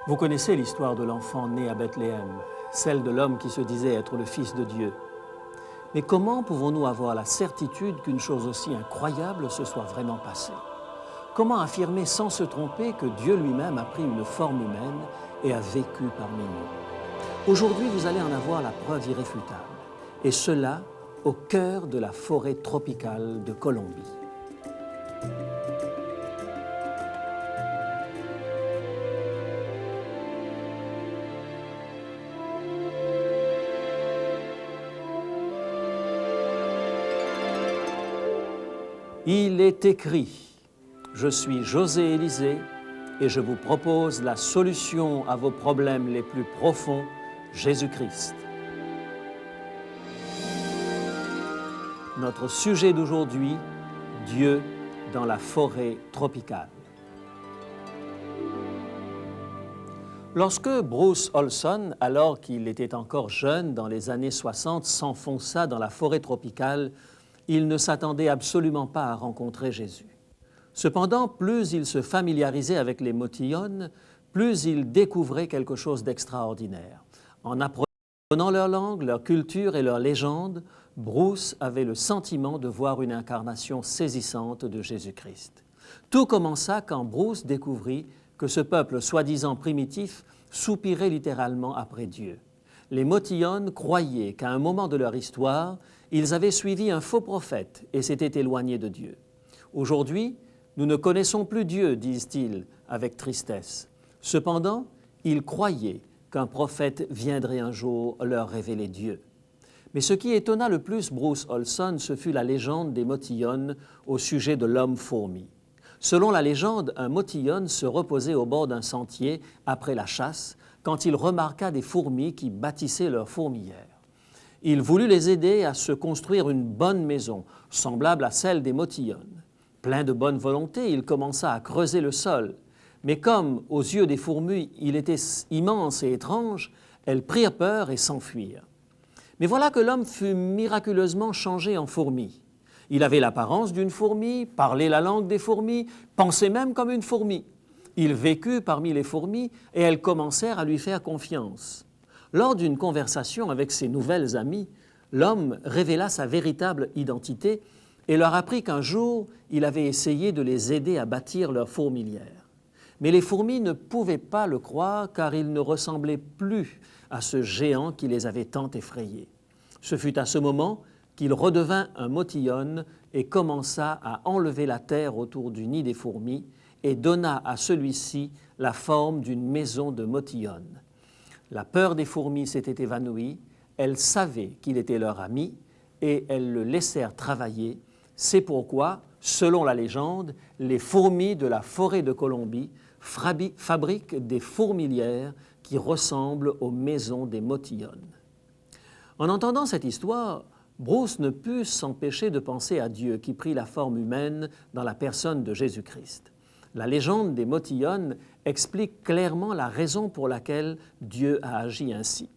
Vous connaissez l'histoire de l'enfant né à Bethléem, celle de l'homme qui se disait être le Fils de Dieu. Mais comment pouvons-nous avoir la certitude qu'une chose aussi incroyable se soit vraiment passée? Comment affirmer sans se tromper que Dieu lui-même a pris une forme humaine et a vécu parmi nous? Aujourd'hui, vous allez en avoir la preuve irréfutable, et cela au cœur de la forêt tropicale de Colombie. Il est écrit, « Je suis José Élisée et je vous propose la solution à vos problèmes les plus profonds, Jésus-Christ. » Notre sujet d'aujourd'hui, Dieu dans la forêt tropicale. Lorsque Bruce Olson, alors qu'il était encore jeune dans les années 60, s'enfonça dans la forêt tropicale, il ne s'attendait absolument pas à rencontrer Jésus. Cependant, plus il se familiarisait avec les motillones, plus il découvrait quelque chose d'extraordinaire. En apprenant leur langue, leur culture et leur légende, Bruce avait le sentiment de voir une incarnation saisissante de Jésus-Christ. Tout commença quand Bruce découvrit que ce peuple soi-disant primitif soupirait littéralement après Dieu. Les motillones croyaient qu'à un moment de leur histoire, ils avaient suivi un faux prophète et s'étaient éloignés de Dieu. Aujourd'hui, nous ne connaissons plus Dieu, disent-ils avec tristesse. Cependant, ils croyaient qu'un prophète viendrait un jour leur révéler Dieu. Mais ce qui étonna le plus Bruce Olson, ce fut la légende des motillones au sujet de l'homme-fourmi. Selon la légende, un motillone se reposait au bord d'un sentier après la chasse quand il remarqua des fourmis qui bâtissaient leur fourmilière. Il voulut les aider à se construire une bonne maison, semblable à celle des motillones. Plein de bonne volonté, il commença à creuser le sol. Mais comme, aux yeux des fourmis, il était immense et étrange, elles prirent peur et s'enfuirent. Mais voilà que l'homme fut miraculeusement changé en fourmi. Il avait l'apparence d'une fourmi, parlait la langue des fourmis, pensait même comme une fourmi. Il vécut parmi les fourmis et elles commencèrent à lui faire confiance. Lors d'une conversation avec ses nouvelles amies, l'homme révéla sa véritable identité et leur apprit qu'un jour, il avait essayé de les aider à bâtir leur fourmilière. Mais les fourmis ne pouvaient pas le croire car il ne ressemblait plus à ce géant qui les avait tant effrayés. Ce fut à ce moment qu'il redevint un motillone et commença à enlever la terre autour du nid des fourmis et donna à celui-ci la forme d'une maison de motillone. La peur des fourmis s'était évanouie, elles savaient qu'il était leur ami et elles le laissèrent travailler. C'est pourquoi, selon la légende, les fourmis de la forêt de Colombie fabriquent des fourmilières qui ressemblent aux maisons des motillones. En entendant cette histoire, Bruce ne put s'empêcher de penser à Dieu qui prit la forme humaine dans la personne de Jésus-Christ. La légende des motillones explique clairement la raison pour laquelle Dieu a agi ainsi.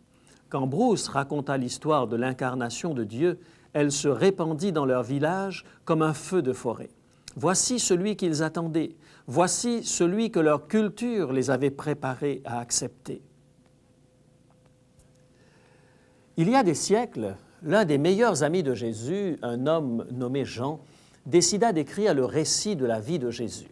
Quand Bruce raconta l'histoire de l'incarnation de Dieu, elle se répandit dans leur village comme un feu de forêt. Voici celui qu'ils attendaient, voici celui que leur culture les avait préparés à accepter. Il y a des siècles, l'un des meilleurs amis de Jésus, un homme nommé Jean, décida d'écrire le récit de la vie de Jésus.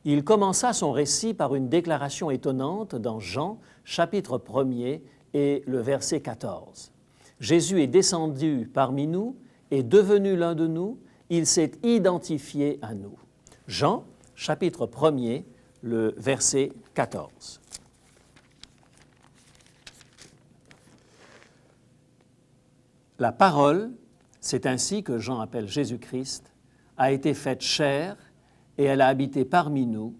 Il commença son récit par une déclaration étonnante dans Jean, chapitre 1er et le verset 14. « Jésus est descendu parmi nous, est devenu l'un de nous, il s'est identifié à nous. » Jean, chapitre 1er, le verset 14. La parole, c'est ainsi que Jean appelle Jésus-Christ, a été faite chair et elle a habité parmi nous,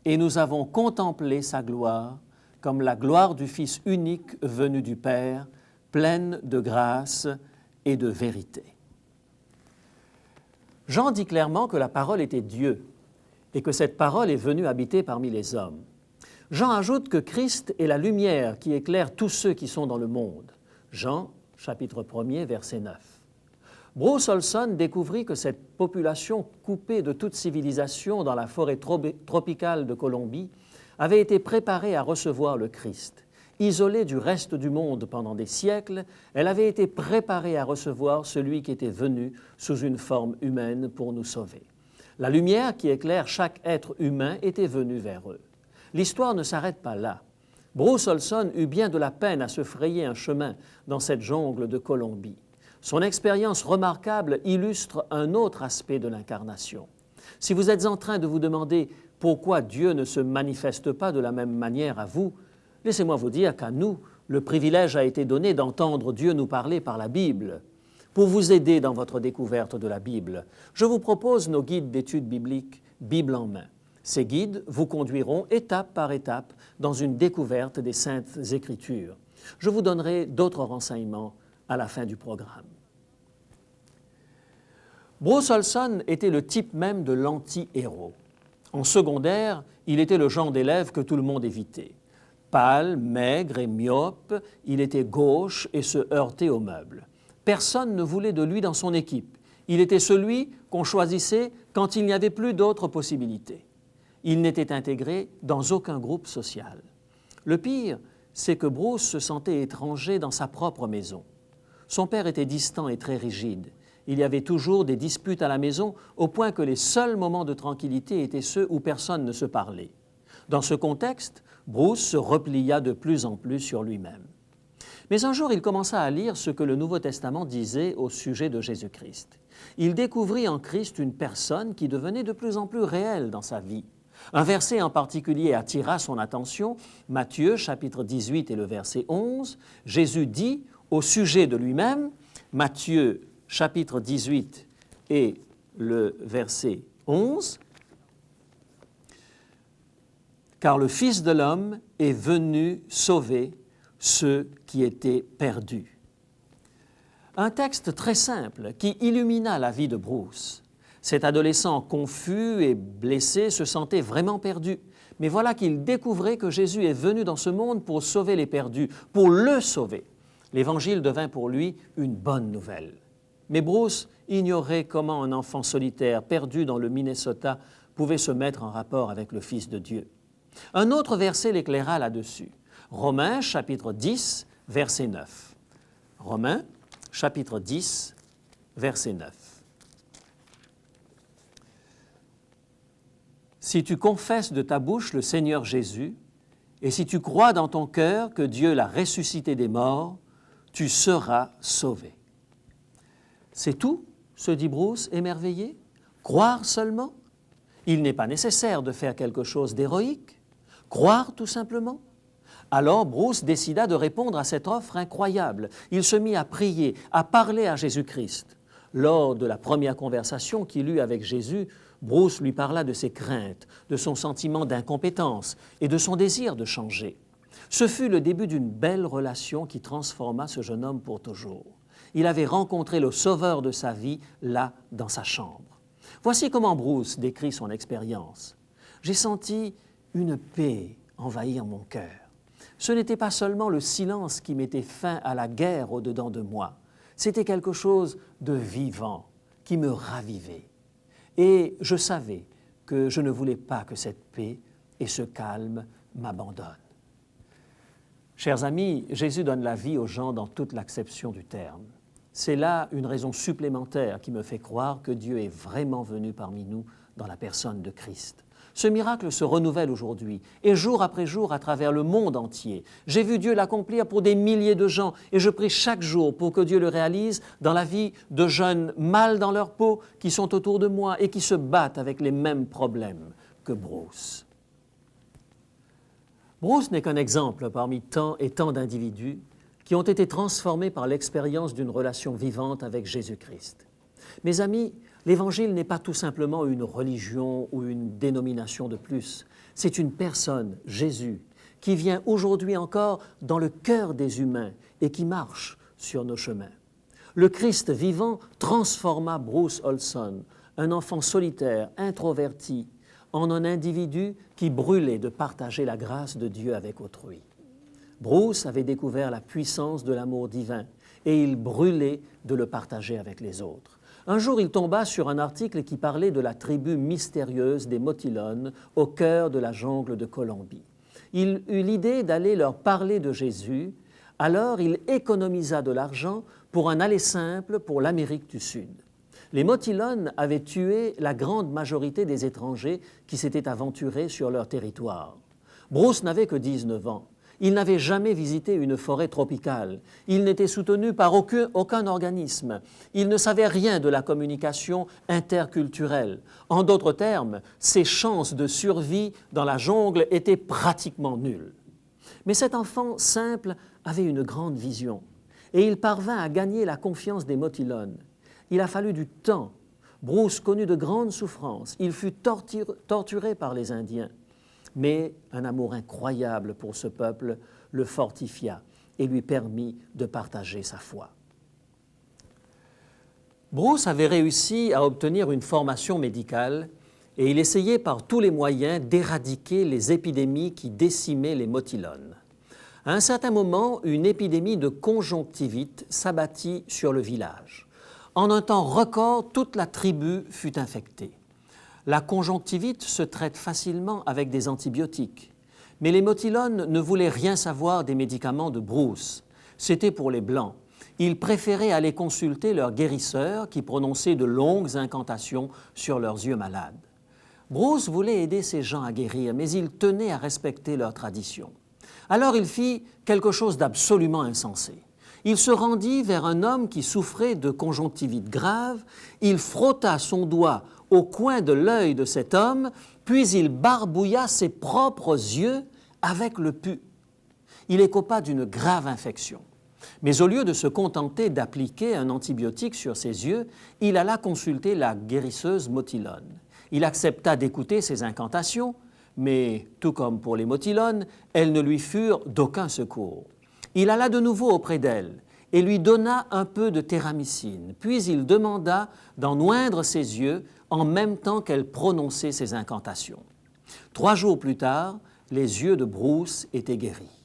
et nous avons contemplé sa gloire comme la gloire du Fils unique venu du Père, pleine de grâce et de vérité. Jean dit clairement que la parole était Dieu et que cette parole est venue habiter parmi les hommes. Jean ajoute que Christ est la lumière qui éclaire tous ceux qui sont dans le monde. Jean, chapitre 1er, verset 9. Bruce Olson découvrit que cette population coupée de toute civilisation dans la forêt tropicale de Colombie avait été préparée à recevoir le Christ. Isolée du reste du monde pendant des siècles, elle avait été préparée à recevoir celui qui était venu sous une forme humaine pour nous sauver. La lumière qui éclaire chaque être humain était venue vers eux. L'histoire ne s'arrête pas là. Bruce Olson eut bien de la peine à se frayer un chemin dans cette jungle de Colombie. Son expérience remarquable illustre un autre aspect de l'incarnation. Si vous êtes en train de vous demander pourquoi Dieu ne se manifeste pas de la même manière à vous, laissez-moi vous dire qu'à nous, le privilège a été donné d'entendre Dieu nous parler par la Bible. Pour vous aider dans votre découverte de la Bible, je vous propose nos guides d'études bibliques, Bible en main. Ces guides vous conduiront étape par étape dans une découverte des Saintes Écritures. Je vous donnerai d'autres renseignements à la fin du programme. Bruce Olson était le type même de l'anti-héros. En secondaire, il était le genre d'élève que tout le monde évitait. Pâle, maigre et myope, il était gauche et se heurtait aux meubles. Personne ne voulait de lui dans son équipe. Il était celui qu'on choisissait quand il n'y avait plus d'autres possibilités. Il n'était intégré dans aucun groupe social. Le pire, c'est que Bruce se sentait étranger dans sa propre maison. Son père était distant et très rigide. Il y avait toujours des disputes à la maison, au point que les seuls moments de tranquillité étaient ceux où personne ne se parlait. Dans ce contexte, Bruce se replia de plus en plus sur lui-même. Mais un jour, il commença à lire ce que le Nouveau Testament disait au sujet de Jésus-Christ. Il découvrit en Christ une personne qui devenait de plus en plus réelle dans sa vie. Un verset en particulier attira son attention, Matthieu chapitre 18 et le verset 11. Jésus dit au sujet de lui-même, Matthieu chapitre 18 et le verset 11, « Car le Fils de l'homme est venu sauver ceux qui étaient perdus. » Un texte très simple qui illumina la vie de Bruce. Cet adolescent confus et blessé se sentait vraiment perdu. Mais voilà qu'il découvrait que Jésus est venu dans ce monde pour sauver les perdus, pour le sauver. L'Évangile devint pour lui une bonne nouvelle. Mais Bruce ignorait comment un enfant solitaire perdu dans le Minnesota pouvait se mettre en rapport avec le Fils de Dieu. Un autre verset l'éclaira là-dessus. Romains chapitre 10, verset 9. Romains chapitre 10, verset 9. Si tu confesses de ta bouche le Seigneur Jésus, et si tu crois dans ton cœur que Dieu l'a ressuscité des morts, tu seras sauvé. C'est tout, se dit Bruce, émerveillé. Croire seulement? Il n'est pas nécessaire de faire quelque chose d'héroïque. Croire tout simplement? Alors Bruce décida de répondre à cette offre incroyable. Il se mit à prier, à parler à Jésus-Christ. Lors de la première conversation qu'il eut avec Jésus, Bruce lui parla de ses craintes, de son sentiment d'incompétence et de son désir de changer. Ce fut le début d'une belle relation qui transforma ce jeune homme pour toujours. Il avait rencontré le sauveur de sa vie là, dans sa chambre. Voici comment Bruce décrit son expérience. « J'ai senti une paix envahir mon cœur. Ce n'était pas seulement le silence qui mettait fin à la guerre au-dedans de moi. C'était quelque chose de vivant qui me ravivait. Et je savais que je ne voulais pas que cette paix et ce calme m'abandonnent. » Chers amis, Jésus donne la vie aux gens dans toute l'acception du terme. C'est là une raison supplémentaire qui me fait croire que Dieu est vraiment venu parmi nous dans la personne de Christ. Ce miracle se renouvelle aujourd'hui et jour après jour à travers le monde entier. J'ai vu Dieu l'accomplir pour des milliers de gens et je prie chaque jour pour que Dieu le réalise dans la vie de jeunes mal dans leur peau qui sont autour de moi et qui se battent avec les mêmes problèmes que Bruce. Bruce n'est qu'un exemple parmi tant et tant d'individus qui ont été transformés par l'expérience d'une relation vivante avec Jésus-Christ. Mes amis, l'Évangile n'est pas tout simplement une religion ou une dénomination de plus. C'est une personne, Jésus, qui vient aujourd'hui encore dans le cœur des humains et qui marche sur nos chemins. Le Christ vivant transforma Bruce Olson, un enfant solitaire, introverti, en un individu qui brûlait de partager la grâce de Dieu avec autrui. Bruce avait découvert la puissance de l'amour divin et il brûlait de le partager avec les autres. Un jour, il tomba sur un article qui parlait de la tribu mystérieuse des Motilones au cœur de la jungle de Colombie. il eut l'idée d'aller leur parler de Jésus, alors il économisa de l'argent pour un aller simple pour l'Amérique du Sud. Les Motilones avaient tué la grande majorité des étrangers qui s'étaient aventurés sur leur territoire. Bruce n'avait que 19 ans. Il n'avait jamais visité une forêt tropicale. Il n'était soutenu par aucun organisme. Il ne savait rien de la communication interculturelle. En d'autres termes, ses chances de survie dans la jungle étaient pratiquement nulles. Mais cet enfant simple avait une grande vision et il parvint à gagner la confiance des Motilones. Il a fallu du temps. Bruce connut de grandes souffrances. Il fut torturé par les Indiens. Mais un amour incroyable pour ce peuple le fortifia et lui permit de partager sa foi. Bruce avait réussi à obtenir une formation médicale et il essayait par tous les moyens d'éradiquer les épidémies qui décimaient les Motilones. À un certain moment, une épidémie de conjonctivite s'abattit sur le village. En un temps record, toute la tribu fut infectée. La conjonctivite se traite facilement avec des antibiotiques. Mais les Motilones ne voulaient rien savoir des médicaments de Bruce. C'était pour les Blancs. Ils préféraient aller consulter leurs guérisseurs qui prononçaient de longues incantations sur leurs yeux malades. Bruce voulait aider ces gens à guérir, mais il tenait à respecter leurs traditions. Alors il fit quelque chose d'absolument insensé. Il se rendit vers un homme qui souffrait de conjonctivite grave, il frotta son doigt au coin de l'œil de cet homme, puis il barbouilla ses propres yeux avec le pus. Il écopa d'une grave infection. Mais au lieu de se contenter d'appliquer un antibiotique sur ses yeux, il alla consulter la guérisseuse Motilone. Il accepta d'écouter ses incantations, mais tout comme pour les Motilones, elles ne lui furent d'aucun secours. Il alla de nouveau auprès d'elle et lui donna un peu de théramycine, puis il demanda d'en oindre ses yeux en même temps qu'elle prononçait ses incantations. 3 jours plus tard, les yeux de Bruce étaient guéris.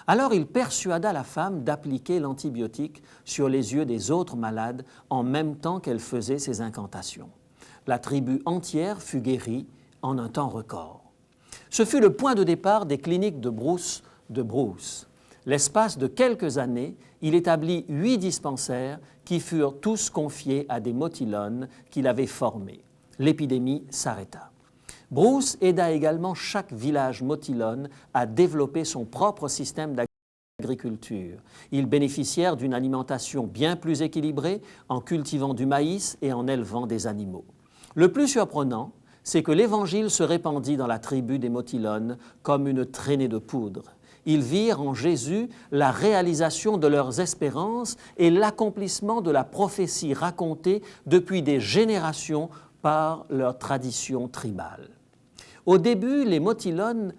Alors il persuada la femme d'appliquer l'antibiotique sur les yeux des autres malades en même temps qu'elle faisait ses incantations. La tribu entière fut guérie en un temps record. Ce fut le point de départ des cliniques de Bruce. L'espace de quelques années, il établit 8 dispensaires qui furent tous confiés à des Motilones qu'il avait formés. L'épidémie s'arrêta. Bruce aida également chaque village Motilone à développer son propre système d'agriculture. Ils bénéficièrent d'une alimentation bien plus équilibrée en cultivant du maïs et en élevant des animaux. Le plus surprenant, c'est que l'Évangile se répandit dans la tribu des Motilones comme une traînée de poudre. Ils virent en Jésus la réalisation de leurs espérances et l'accomplissement de la prophétie racontée depuis des générations par leur tradition tribale. Au début, les Motilones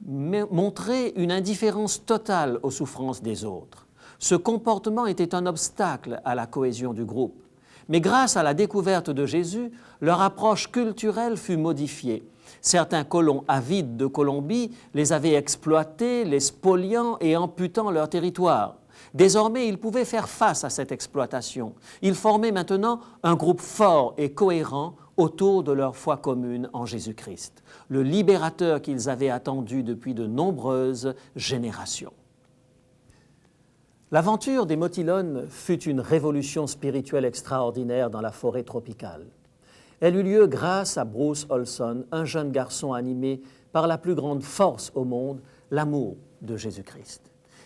montraient une indifférence totale aux souffrances des autres. Ce comportement était un obstacle à la cohésion du groupe. Mais grâce à la découverte de Jésus, leur approche culturelle fut modifiée. Certains colons avides de Colombie les avaient exploités, les spoliant et amputant leur territoire. Désormais, ils pouvaient faire face à cette exploitation. Ils formaient maintenant un groupe fort et cohérent autour de leur foi commune en Jésus-Christ, le libérateur qu'ils avaient attendu depuis de nombreuses générations. L'aventure des Motilones fut une révolution spirituelle extraordinaire dans la forêt tropicale. Elle eut lieu grâce à Bruce Olson, un jeune garçon animé par la plus grande force au monde, l'amour de Jésus-Christ.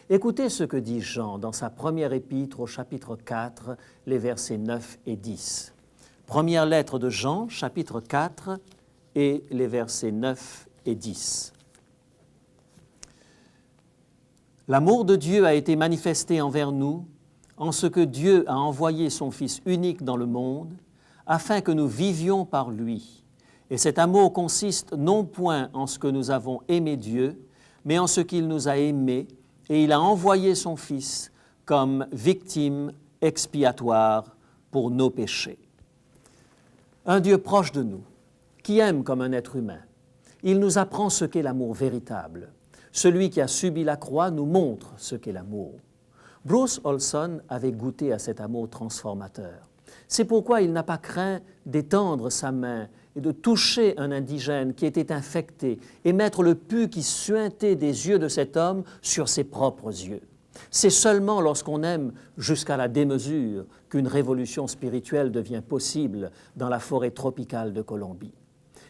Écoutez ce que dit Jean dans sa première épître au chapitre 4, les versets 9 et 10. Première lettre de Jean, chapitre 4 et les versets 9 et 10. L'amour de Dieu a été manifesté envers nous en ce que Dieu a envoyé son Fils unique dans le monde afin que nous vivions par lui. Et cet amour consiste non point en ce que nous avons aimé Dieu, mais en ce qu'il nous a aimés et il a envoyé son Fils comme victime expiatoire pour nos péchés. Un Dieu proche de nous, qui aime comme un être humain. Il nous apprend ce qu'est l'amour véritable. Celui qui a subi la croix nous montre ce qu'est l'amour. Bruce Olson avait goûté à cet amour transformateur. C'est pourquoi il n'a pas craint d'étendre sa main et de toucher un indigène qui était infecté et mettre le pu qui suintait des yeux de cet homme sur ses propres yeux. C'est seulement lorsqu'on aime jusqu'à la démesure qu'une révolution spirituelle devient possible dans la forêt tropicale de Colombie.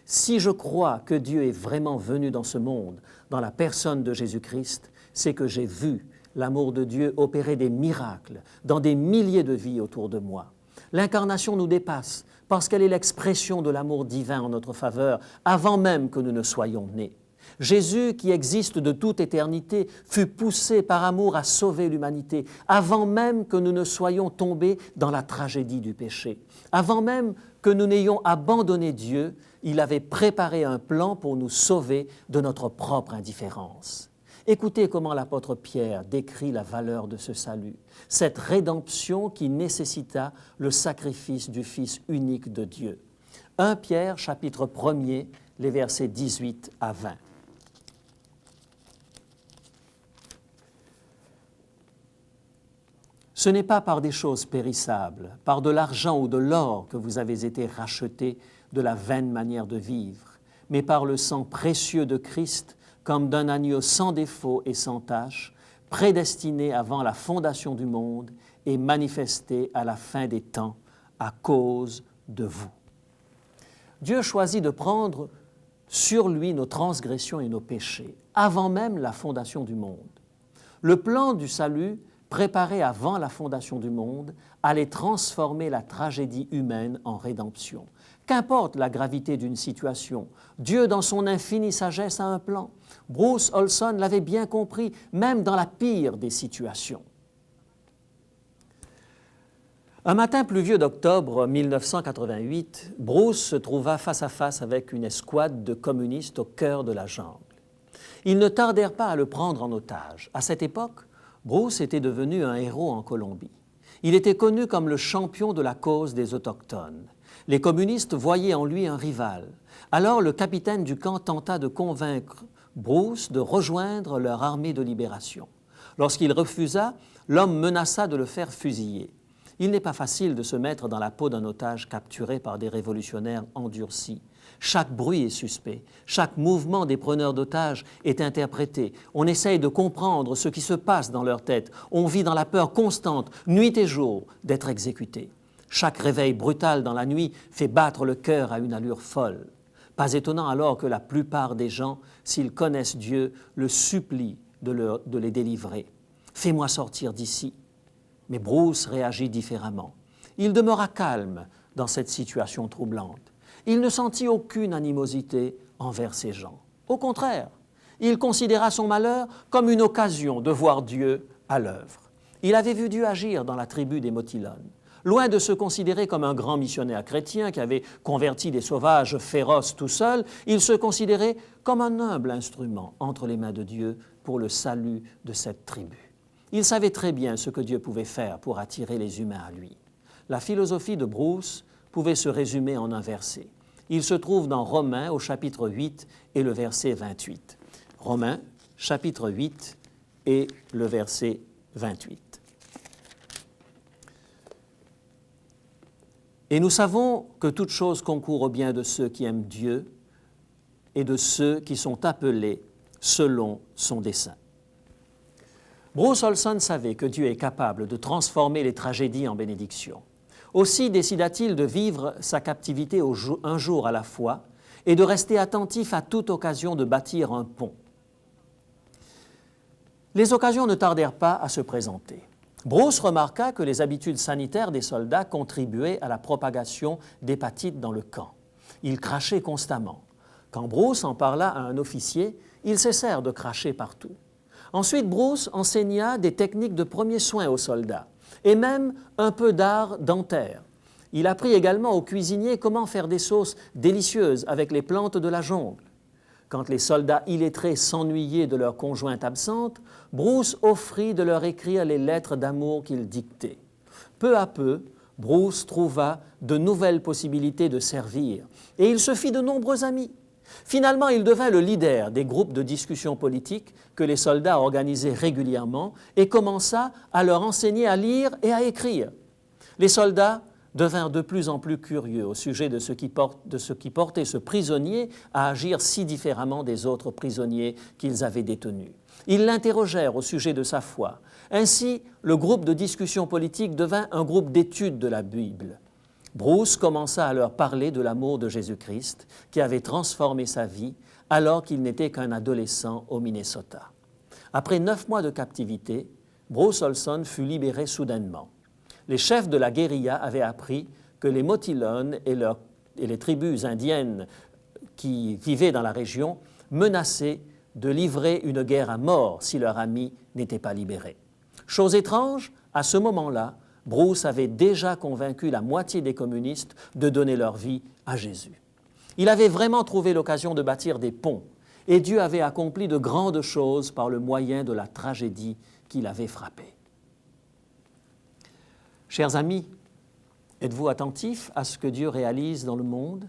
Si je crois que Dieu est vraiment venu dans ce monde, dans la personne de Jésus-Christ, c'est que j'ai vu l'amour de Dieu opérer des miracles dans des milliers de vies autour de moi. L'incarnation nous dépasse parce qu'elle est l'expression de l'amour divin en notre faveur avant même que nous ne soyons nés. Jésus, qui existe de toute éternité, fut poussé par amour à sauver l'humanité avant même que nous ne soyons tombés dans la tragédie du péché. Avant même que nous n'ayons abandonné Dieu, il avait préparé un plan pour nous sauver de notre propre indifférence. Écoutez comment l'apôtre Pierre décrit la valeur de ce salut, cette rédemption qui nécessita le sacrifice du Fils unique de Dieu. 1 Pierre, chapitre 1er, les versets 18 à 20. Ce n'est pas par des choses périssables, par de l'argent ou de l'or que vous avez été rachetés de la vaine manière de vivre, mais par le sang précieux de Christ, comme d'un agneau sans défaut et sans tache, prédestiné avant la fondation du monde et manifesté à la fin des temps à cause de vous. Dieu choisit de prendre sur lui nos transgressions et nos péchés, avant même la fondation du monde. Le plan du salut, préparé avant la fondation du monde, allait transformer la tragédie humaine en rédemption. Qu'importe la gravité d'une situation, Dieu, dans son infinie sagesse, a un plan. Bruce Olson l'avait bien compris, même dans la pire des situations. Un matin pluvieux d'octobre 1988, Bruce se trouva face à face avec une escouade de communistes au cœur de la jungle. Ils ne tardèrent pas à le prendre en otage. À cette époque, Bruce était devenu un héros en Colombie. Il était connu comme le champion de la cause des Autochtones. Les communistes voyaient en lui un rival. Alors le capitaine du camp tenta de convaincre Bruce de rejoindre leur armée de libération. Lorsqu'il refusa, l'homme menaça de le faire fusiller. Il n'est pas facile de se mettre dans la peau d'un otage capturé par des révolutionnaires endurcis. Chaque bruit est suspect, chaque mouvement des preneurs d'otages est interprété. On essaye de comprendre ce qui se passe dans leur tête. On vit dans la peur constante, nuit et jour, d'être exécuté. Chaque réveil brutal dans la nuit fait battre le cœur à une allure folle. Pas étonnant alors que la plupart des gens, s'ils connaissent Dieu, le supplient de les délivrer. « Fais-moi sortir d'ici ». Mais Bruce réagit différemment. Il demeura calme dans cette situation troublante. Il ne sentit aucune animosité envers ces gens. Au contraire, il considéra son malheur comme une occasion de voir Dieu à l'œuvre. Il avait vu Dieu agir dans la tribu des Motilones. Loin de se considérer comme un grand missionnaire chrétien qui avait converti des sauvages féroces tout seul, il se considérait comme un humble instrument entre les mains de Dieu pour le salut de cette tribu. Il savait très bien ce que Dieu pouvait faire pour attirer les humains à lui. La philosophie de Bruce pouvait se résumer en un verset. Il se trouve dans Romains au chapitre 8 et le verset 28. Romains, chapitre 8 et le verset 28. Et nous savons que toute chose concourt au bien de ceux qui aiment Dieu et de ceux qui sont appelés selon son dessein. Bruce Olson savait que Dieu est capable de transformer les tragédies en bénédictions. Aussi décida-t-il de vivre sa captivité un jour à la fois et de rester attentif à toute occasion de bâtir un pont. Les occasions ne tardèrent pas à se présenter. Bruce remarqua que les habitudes sanitaires des soldats contribuaient à la propagation d'hépatite dans le camp. Ils crachaient constamment. Quand Bruce en parla à un officier, ils cessèrent de cracher partout. Ensuite, Bruce enseigna des techniques de premiers soins aux soldats et même un peu d'art dentaire. Il apprit également aux cuisiniers comment faire des sauces délicieuses avec les plantes de la jungle. Quand les soldats illettrés s'ennuyaient de leur conjointe absente, Bruce offrit de leur écrire les lettres d'amour qu'il dictait. Peu à peu, Bruce trouva de nouvelles possibilités de servir et il se fit de nombreux amis. Finalement, il devint le leader des groupes de discussion politique que les soldats organisaient régulièrement et commença à leur enseigner à lire et à écrire. Les soldats devinrent de plus en plus curieux au sujet de ce qui portait ce prisonnier à agir si différemment des autres prisonniers qu'ils avaient détenus. Ils l'interrogèrent au sujet de sa foi. Ainsi, le groupe de discussion politique devint un groupe d'études de la Bible. Bruce commença à leur parler de l'amour de Jésus-Christ qui avait transformé sa vie alors qu'il n'était qu'un adolescent au Minnesota. Après 9 mois de captivité, Bruce Olson fut libéré soudainement. Les chefs de la guérilla avaient appris que les Motilones et les tribus indiennes qui vivaient dans la région menaçaient de livrer une guerre à mort si leur ami n'était pas libéré. Chose étrange, à ce moment-là, Bruce avait déjà convaincu la moitié des communistes de donner leur vie à Jésus. Il avait vraiment trouvé l'occasion de bâtir des ponts et Dieu avait accompli de grandes choses par le moyen de la tragédie qu'il avait frappée. Chers amis, êtes-vous attentifs à ce que Dieu réalise dans le monde?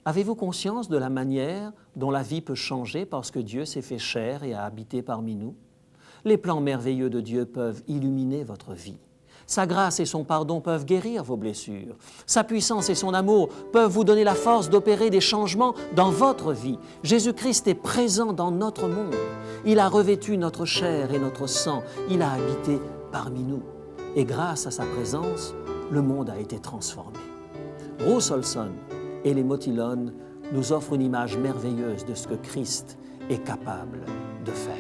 Avez-vous conscience de la manière dont la vie peut changer parce que Dieu s'est fait chair et a habité parmi nous? Les plans merveilleux de Dieu peuvent illuminer votre vie. Sa grâce et son pardon peuvent guérir vos blessures. Sa puissance et son amour peuvent vous donner la force d'opérer des changements dans votre vie. Jésus-Christ est présent dans notre monde. Il a revêtu notre chair et notre sang. Il a habité parmi nous. Et grâce à sa présence, le monde a été transformé. Bruce Olson et les Motilones nous offrent une image merveilleuse de ce que Christ est capable de faire.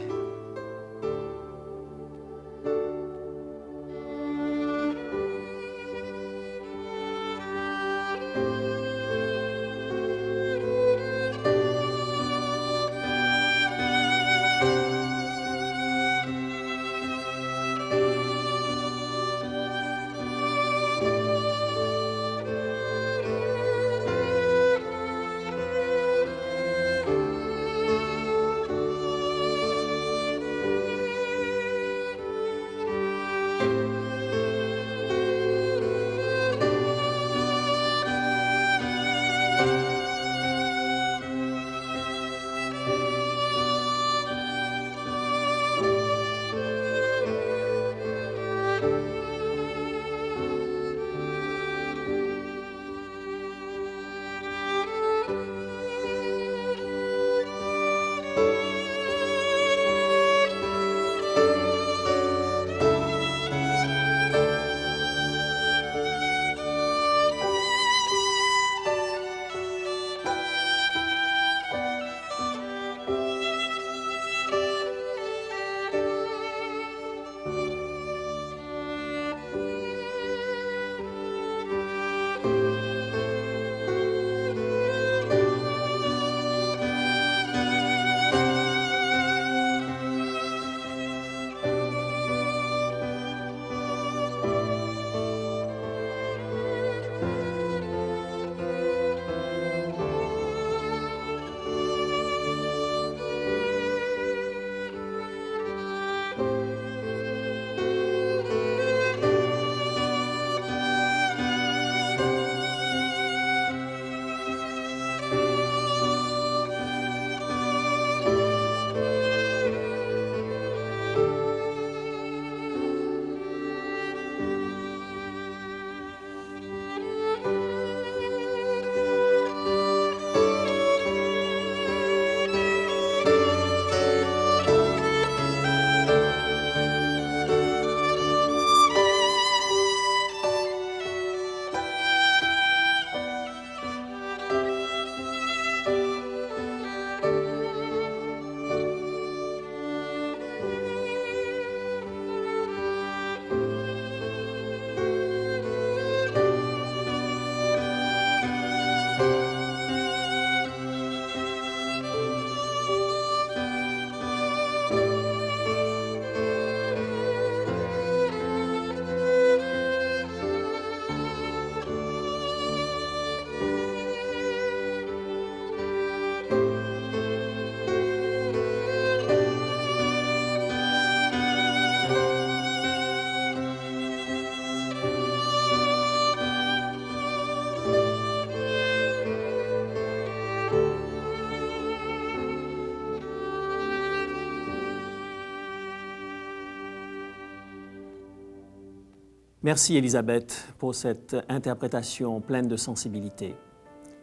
Merci Élisabeth pour cette interprétation pleine de sensibilité.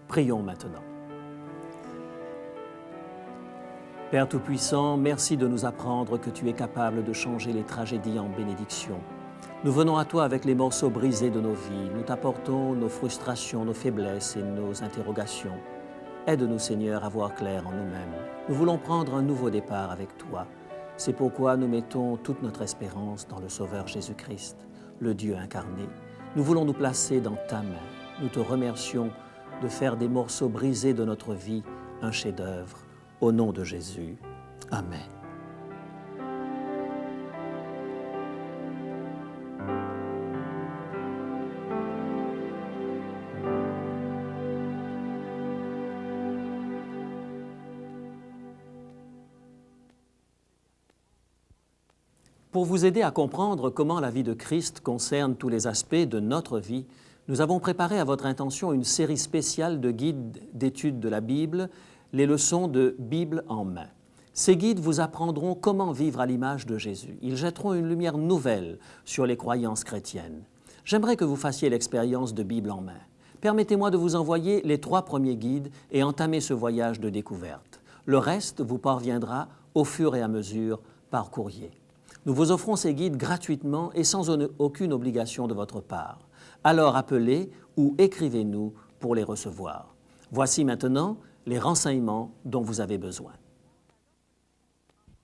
Prions maintenant. Père Tout-Puissant, merci de nous apprendre que tu es capable de changer les tragédies en bénédictions. Nous venons à toi avec les morceaux brisés de nos vies. Nous t'apportons nos frustrations, nos faiblesses et nos interrogations. Aide-nous, Seigneur, à voir clair en nous-mêmes. Nous voulons prendre un nouveau départ avec toi. C'est pourquoi nous mettons toute notre espérance dans le Sauveur Jésus-Christ, le Dieu incarné. Nous voulons nous placer dans ta main. Nous te remercions de faire des morceaux brisés de notre vie un chef-d'œuvre. Au nom de Jésus. Amen. Pour vous aider à comprendre comment la vie de Christ concerne tous les aspects de notre vie, nous avons préparé à votre intention une série spéciale de guides d'études de la Bible, les leçons de Bible en main. Ces guides vous apprendront comment vivre à l'image de Jésus. Ils jetteront une lumière nouvelle sur les croyances chrétiennes. J'aimerais que vous fassiez l'expérience de Bible en main. Permettez-moi de vous envoyer les 3 premiers guides et entamer ce voyage de découverte. Le reste vous parviendra au fur et à mesure par courrier. Nous vous offrons ces guides gratuitement et sans aucune obligation de votre part. Alors appelez ou écrivez-nous pour les recevoir. Voici maintenant les renseignements dont vous avez besoin.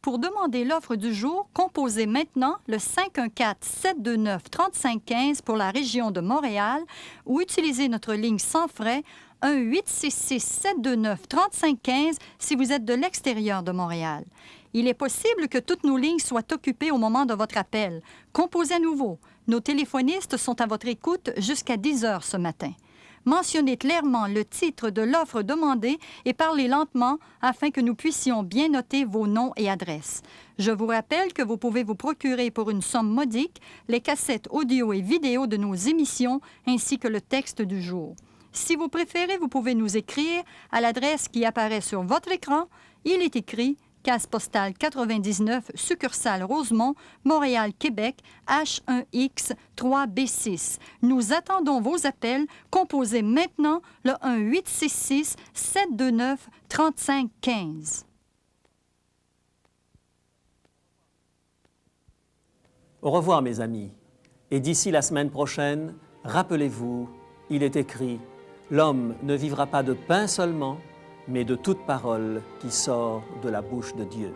Pour demander l'offre du jour, composez maintenant le 514-729-3515 pour la région de Montréal ou utilisez notre ligne sans frais 1-866-729-3515 si vous êtes de l'extérieur de Montréal. Il est possible que toutes nos lignes soient occupées au moment de votre appel. Composez à nouveau. Nos téléphonistes sont à votre écoute jusqu'à 10 heures ce matin. Mentionnez clairement le titre de l'offre demandée et parlez lentement afin que nous puissions bien noter vos noms et adresses. Je vous rappelle que vous pouvez vous procurer pour une somme modique les cassettes audio et vidéo de nos émissions ainsi que le texte du jour. Si vous préférez, vous pouvez nous écrire à l'adresse qui apparaît sur votre écran. Il est écrit Case postale 99, succursale Rosemont, Montréal, Québec, H1X 3B6. Nous attendons vos appels. Composez maintenant le 1-866-729-3515. Au revoir, mes amis. Et d'ici la semaine prochaine, rappelez-vous, il est écrit « L'homme ne vivra pas de pain seulement, mais de toute parole qui sort de la bouche de Dieu. »